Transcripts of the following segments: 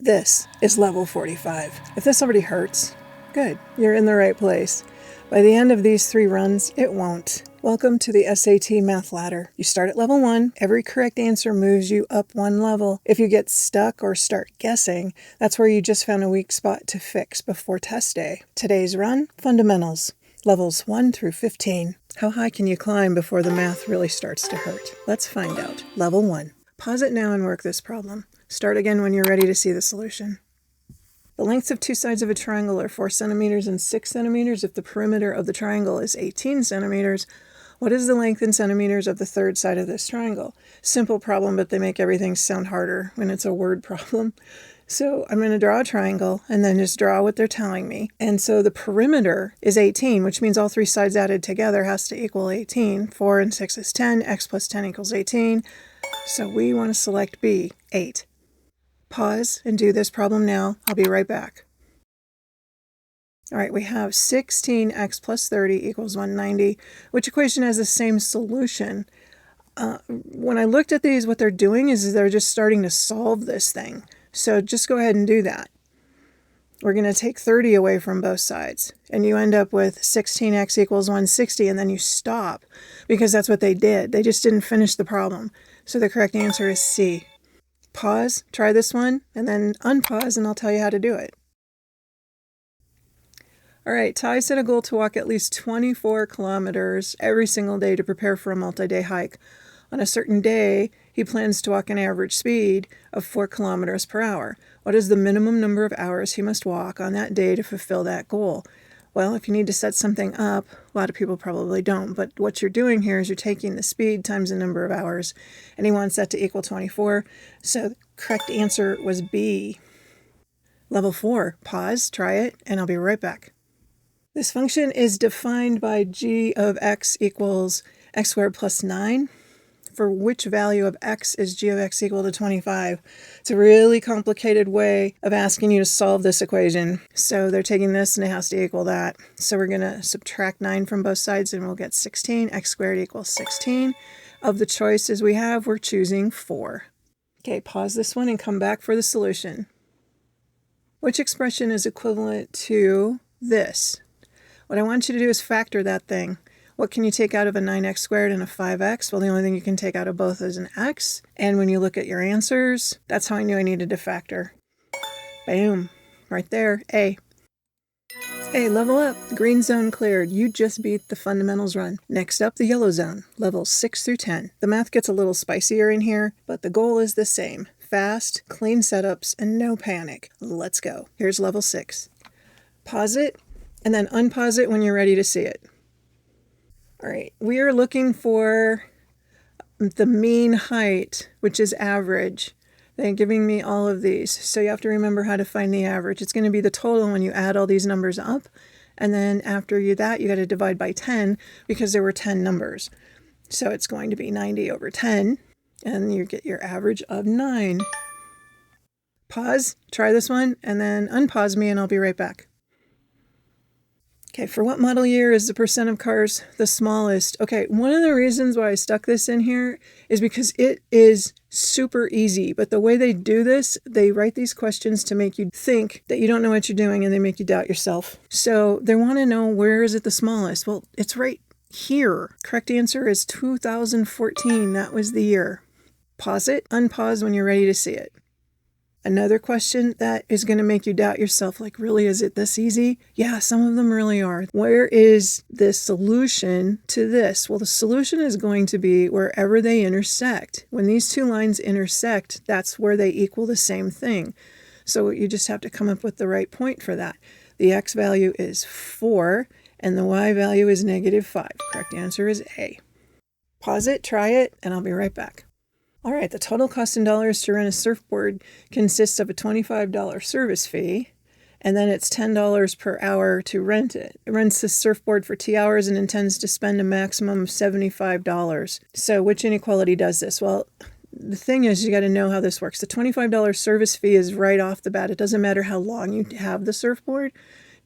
This is level 45. If this already hurts, good, you're in the right place. By the end of these 3 runs, it won't. Welcome to the SAT Math Ladder. You start at level 1. Every correct answer moves you up 1 level. If you get stuck or start guessing, that's where you just found a weak spot to fix before test day. Today's run, fundamentals, levels 1 through 15. How high can you climb before the math really starts to hurt? Let's find out. Level 1. Pause it now and work this problem. Start again when you're ready to see the solution. The lengths of 2 sides of a triangle are 4 centimeters and 6 centimeters. If the perimeter of the triangle is 18 centimeters, what is the length in centimeters of the third side of this triangle? Simple problem, but they make everything sound harder when it's a word problem. So I'm going to draw a triangle and then just draw what they're telling me. And so the perimeter is 18, which means all 3 sides added together has to equal 18. 4 and 6 is 10. X plus 10 equals 18. So we want to select B, 8. Pause and do this problem now. I'll be right back. All right, we have 16x plus 30 equals 190. Which equation has the same solution? When I looked at these, what they're doing is they're just starting to solve this thing. So just go ahead and do that. We're going to take 30 away from both sides. And you end up with 16x equals 160, and then you stop because that's what they did. They just didn't finish the problem. So the correct answer is C. Pause, try this one, and then unpause, and I'll tell you how to do it. All right, Ty set a goal to walk at least 24 kilometers every single day to prepare for a multi-day hike. On a certain day, he plans to walk an average speed of 4 kilometers per hour. What is the minimum number of hours he must walk on that day to fulfill that goal? Well, if you need to set something up, a lot of people probably don't, but what you're doing here is you're taking the speed times the number of hours, and he wants that to equal 24, so the correct answer was B. Level 4, pause, try it, and I'll be right back. This function is defined by g of x equals x squared plus 9. For which value of x is g of x equal to 25? It's a really complicated way of asking you to solve this equation. So they're taking this and it has to equal that. So we're going to subtract 9 from both sides and we'll get 16. X squared equals 16. Of the choices we have, we're choosing 4. Okay, pause this one and come back for the solution. Which expression is equivalent to this? What I want you to do is factor that thing. What can you take out of a 9x squared and a 5x? Well, the only thing you can take out of both is an x. And when you look at your answers, that's how I knew I needed to factor. Boom. Right there. A. Hey, level up. Green zone cleared. You just beat the fundamentals run. Next up, the yellow zone. Levels 6 through 10. The math gets a little spicier in here, but the goal is the same. Fast, clean setups, and no panic. Let's go. Here's level 6. Pause it, and then unpause it when you're ready to see it. All right, we are looking for the mean height, which is average. They're giving me all of these, so you have to remember how to find the average. It's going to be the total when you add all these numbers up, and then after you got to divide by 10 because there were 10 numbers. So it's going to be 90 over 10, and you get your average of 9. Pause, try this one, and then unpause me, and I'll be right back. Okay, for what model year is the percent of cars the smallest? Okay, one of the reasons why I stuck this in here is because it is super easy. But the way they do this, they write these questions to make you think that you don't know what you're doing, and they make you doubt yourself. So they want to know, where is it the smallest? Well, it's right here. Correct answer is 2014. That was the year. Pause it, unpause when you're ready to see it. Another question that is going to make you doubt yourself, like, really, is it this easy? Yeah, some of them really are. Where is the solution to this? Well, the solution is going to be wherever they intersect. When these 2 lines intersect, that's where they equal the same thing. So you just have to come up with the right point for that. The x value is 4, and the y value is -5. Correct answer is A. Pause it, try it, and I'll be right back. All right, the total cost in dollars to rent a surfboard consists of a $25 service fee, and then it's $10 per hour to rent it. It rents the surfboard for 2 hours and intends to spend a maximum of $75. So which inequality does this? Well, the thing is, you got to know how this works. The $25 service fee is right off the bat. It doesn't matter how long you have the surfboard,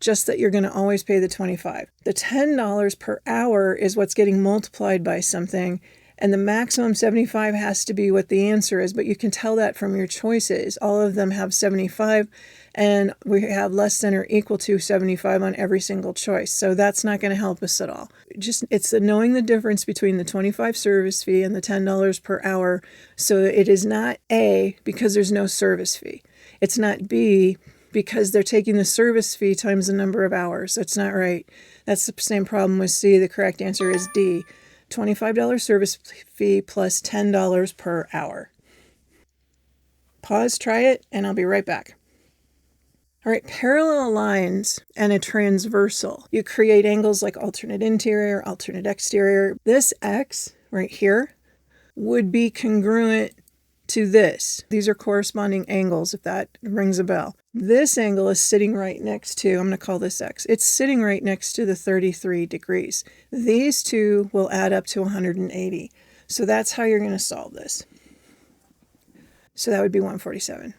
just that you're going to always pay the $25. The $10 per hour is what's getting multiplied by something, And the maximum 75 has to be what the answer is, but you can tell that from your choices. All of them have 75, and we have less than or equal to 75 on every single choice. So that's not going to help us at all. It's knowing the difference between the 25 service fee and the $10 per hour. So it is not A, because there's no service fee. It's not B, because they're taking the service fee times the number of hours. That's not right. That's the same problem with C. The correct answer is D. $25 service fee plus $10 per hour. Pause, try it, and I'll be right back. All right, parallel lines and a transversal. You create angles like alternate interior, alternate exterior. This X right here would be congruent to this. These are corresponding angles, if that rings a bell. This angle is sitting right next to, I'm going to call this X. It's sitting right next to the 33 degrees. These two will add up to 180. So that's how you're going to solve this. So that would be 147.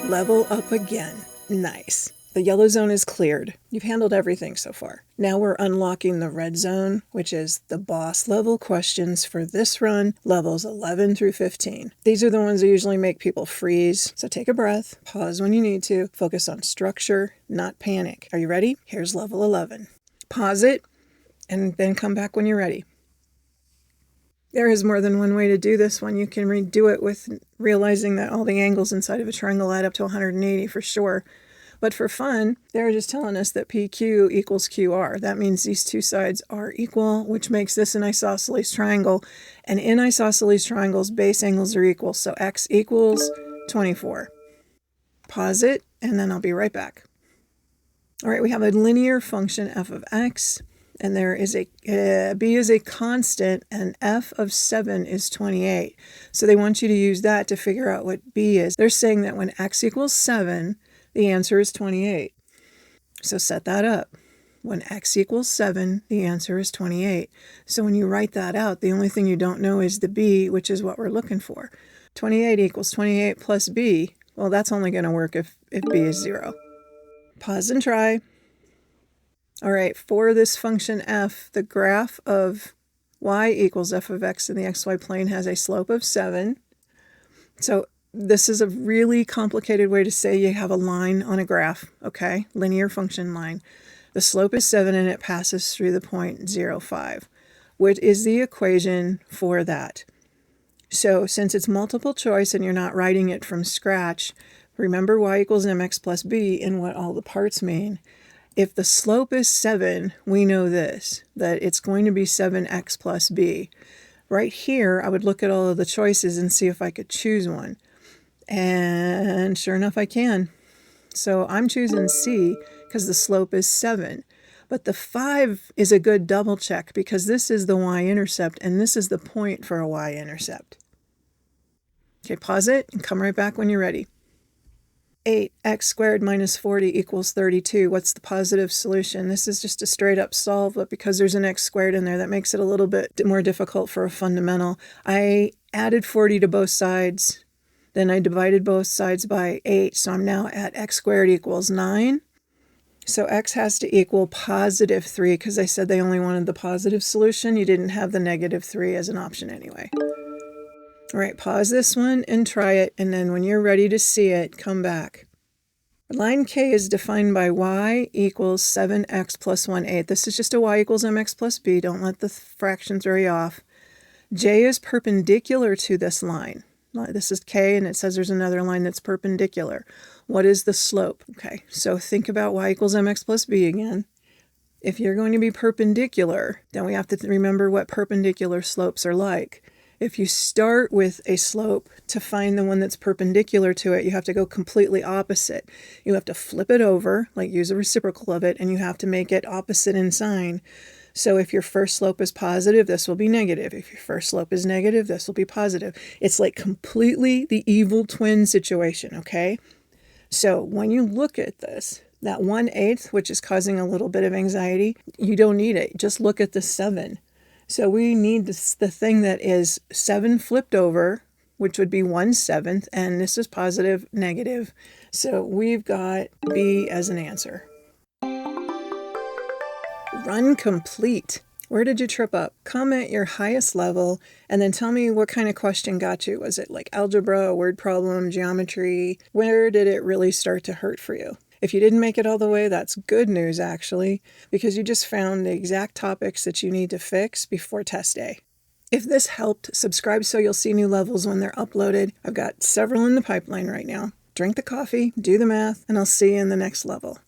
Level up again. Nice. The yellow zone is cleared. You've handled everything so far. Now we're unlocking the red zone, which is the boss level questions for this run, levels 11 through 15. These are the ones that usually make people freeze. So take a breath, pause when you need to, focus on structure, not panic. Are you ready? Here's level 11. Pause it, and then come back when you're ready. There is more than one way to do this one. You can redo it with realizing that all the angles inside of a triangle add up to 180 for sure. But for fun, they're just telling us that PQ equals QR. That means these two sides are equal, which makes this an isosceles triangle. And in isosceles triangles, base angles are equal. So X equals 24. Pause it, and then I'll be right back. All right, we have a linear function f of x, and there is b is a constant, and f of 7 is 28. So they want you to use that to figure out what b is. They're saying that when x equals 7, the answer is 28. So set that up. When x equals 7, the answer is 28. So when you write that out, the only thing you don't know is the b, which is what we're looking for. 28 equals 28 plus b. Well, that's only going to work if b is 0. Pause and try. All right, for this function f, the graph of y equals f of x in the xy plane has a slope of 7. So this is a really complicated way to say you have a line on a graph, okay? Linear function line. The slope is 7 and it passes through the point 0.5. What is the equation for that? So since it's multiple choice and you're not writing it from scratch, remember y equals mx plus b and what all the parts mean. If the slope is 7, we know this, that it's going to be 7x plus b. Right here, I would look at all of the choices and see if I could choose one. And sure enough, I can. So I'm choosing C because the slope is 7. But the 5 is a good double check because this is the y-intercept and this is the point for a y-intercept. Okay, pause it and come right back when you're ready. 8x squared minus 40 equals 32. What's the positive solution? This is just a straight up solve, but because there's an x squared in there, that makes it a little bit more difficult for a fundamental. I added 40 to both sides. Then I divided both sides by 8, so I'm now at x squared equals 9. So x has to equal positive 3 because I said they only wanted the positive solution. You didn't have the negative 3 as an option anyway. All right, pause this one and try it, and then when you're ready to see it, come back. Line K is defined by y equals 7x plus 1/8. This is just a y equals mx plus b. Don't let the fraction throw you off. J is perpendicular to this line. This is K, and it says there's another line that's perpendicular. What is the slope? Okay, so think about y equals mx plus b again. If you're going to be perpendicular, then we have to remember what perpendicular slopes are like. If you start with a slope to find the one that's perpendicular to it, you have to go completely opposite. You have to flip it over, like use a reciprocal of it, and you have to make it opposite in sign. So if your first slope is positive, this will be negative. If your first slope is negative, this will be positive. It's like completely the evil twin situation, okay? So when you look at this, that 1/8, which is causing a little bit of anxiety, you don't need it. Just look at the 7. So we need this, the thing that is 7 flipped over, which would be 1/7, and this is positive, negative. So we've got B as an answer. Run complete. Where did you trip up? Comment your highest level and then tell me what kind of question got you. Was it like algebra, a word problem, geometry? Where did it really start to hurt for you? If you didn't make it all the way, that's good news actually, because you just found the exact topics that you need to fix before test day. If this helped, subscribe so you'll see new levels when they're uploaded. I've got several in the pipeline right now. Drink the coffee, do the math, and I'll see you in the next level.